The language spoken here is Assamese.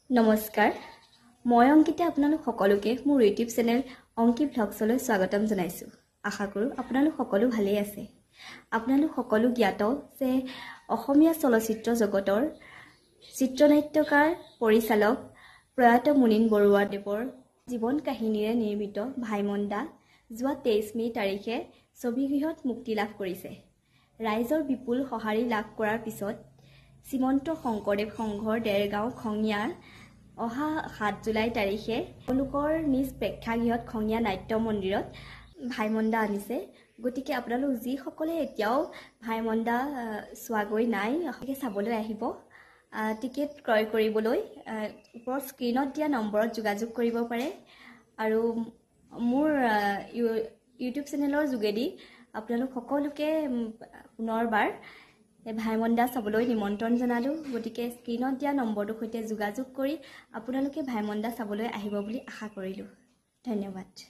নমস্কাৰ মই অংকিতা আপোনালোক সকলোকে মোৰ ইউটিউব চেনেল অংকি ভ্লগছলৈ স্বাগতম জনাইছো আশা কৰো আপোনালোক সকলো ভালেই আছে আপোনালোক সকলো জ্ঞাত যে অসমীয়া চলচ্চিত্ৰ জগতৰ চিত্ৰনাট্যকাৰ পৰিচালক প্ৰয়াত মুনিন বৰুৱা দেৱৰ জীৱন কাহিনীৰে নিৰ্মিত ভাইমন্দা যোৱা 23 মে তাৰিখে ছবিগৃহত মুক্তি লাভ কৰিছে ৰাইজৰ বিপুল সঁহাৰি লাভ কৰাৰ পিছত শ্ৰীমন্ত শংকৰদেৱ সংঘৰ দেৰগাঁও খঙিয়াৰ অহা 7 জুলাই তাৰিখে তেওঁলোকৰ নিজ প্ৰেক্ষাগৃহত খঙিয়া নাট্য মন্দিৰত ভাইমন্দা আনিছে গতিকে আপোনালোক যি সকলে এতিয়াও ভাইমন্দা স্বাগৈ নাই অহকে চাবলৈ আহিব টিকেট ক্ৰয় কৰিবলৈ ওপৰৰ স্ক্ৰীনত দিয়া নম্বৰত যোগাযোগ কৰিব পাৰে আৰু মোৰ ইউটিউব চেনেলৰ যোগেদি আপোনালোক সকলোকে পুনৰবাৰ ভাইমন্দা চাবলৈ নিমন্ত্ৰণ জনালো গতিকে স্ক্ৰীনত দিয়া নম্বৰটোৰ সৈতে যোগাযোগ কৰি আপোনালোকে ভাইমন্দা চাবলৈ আহিব বুলি আশা কৰিলো ধন্যবাদ